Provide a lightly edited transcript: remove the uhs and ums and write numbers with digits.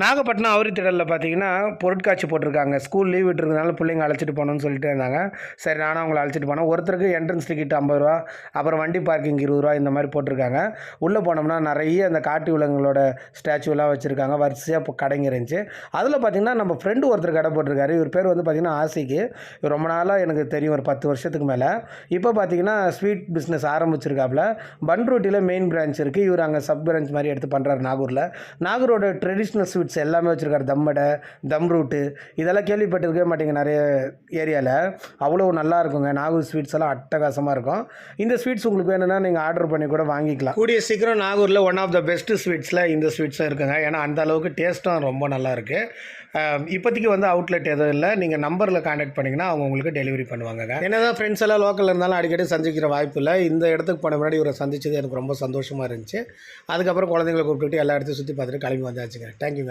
நாகப்பட்டினம் ஆவரித்திடலில் பார்த்தீங்கன்னா பொருட்காட்சி போட்டிருக்காங்க. ஸ்கூல் லீவ் விட்டுருக்கனால பிள்ளைங்க அழைச்சிட்டு போகணும்னு சொல்லிட்டு இருந்தாங்க. சரி நானும் அவங்கள அழைச்சிட்டு போனேன். ஒருத்தருக்கு என்ட்ரன்ஸ் டிக்கெட் 50 ரூபா, அப்புறம் வண்டி பார்க்கிங் 20 ரூபா இந்த மாதிரி போட்டிருக்காங்க. உள்ளே போனோம்னா நிறைய அந்த காட்டு விலங்குகளோட ஸ்டாச்சுலாம் வச்சுருக்காங்க. வரிசையாக இப்போ கடைங்க இருந்துச்சு. அதில் பார்த்தீங்கன்னா நம்ம ஃப்ரெண்டு ஒருத்தர் கடை போட்டிருக்காரு. இவர் பேர் வந்து பார்த்தீங்கன்னா ஆசிக்கு. இவர் ரொம்ப நாளாக எனக்கு தெரியும், ஒரு 10 வருஷத்துக்கு மேலே. இப்போ பார்த்தீங்கன்னா ஸ்வீட் பிஸ்னஸ் ஆரம்பிச்சிருக்காப்புல. பன்ருட்டியில் மெயின் பிரான்ச் இருக்குது. இவர் அங்கே சப் பிரான்ச் மாதிரி எடுத்து பண்ணுறாரு நாகூரில். நாகூரோட ட்ரெடிஷ்னல் ஸ்வீட்ஸ் எல்லாமே வச்சுருக்காரு. தம்மடை, தம் ரூட்டு, இதெல்லாம் கேள்விப்பட்டிருக்கவே மாட்டேங்க. நிறைய ஏரியாவில் அவ்வளோ நல்லா இருக்குங்க. நாகூர் ஸ்வீட்ஸ் எல்லாம் அட்டகாசமாக இருக்கும். இந்த ஸ்வீட்ஸ் உங்களுக்கு வேணும்னா நீங்கள் ஆர்டர் பண்ணி கூட வாங்கிக்கலாம். கூடிய சீக்கிரம் நாகூரில் ஒன் ஆஃப் த பெஸ்ட் ஸ்வீட்ஸில் இந்த ஸ்வீட்ஸும் இருக்குங்க. ஏன்னா அந்த அளவுக்கு டேஸ்ட்டும் ரொம்ப நல்லா இருக்குது. இப்போதைக்கு வந்து அவுட்லெட் எதுவும் இல்லை. நீங்கள் நம்பரில் கான்டாக்ட் பண்ணிங்கன்னா அவங்க உங்களுக்கு டெலிவரி பண்ணுவாங்க. என்னதான் ஃப்ரெண்ட்ஸ் எல்லாம் லோக்கலில் இருந்தாலும் அடிக்கடி சந்திக்கிற வாய்ப்பு இல்லை. இந்த இடத்துக்கு போன முன்னாடி இவரை சந்திச்சது எனக்கு ரொம்ப சந்தோஷமாக இருந்துச்சு. அதுக்கப்புறம் குழந்தைங்களை கூப்பிட்டுட்டு எல்லா இடத்தையும் சுற்றி பார்த்துட்டு கிளம்பி வந்தாச்சுங்க. தேங்க்யூங்க.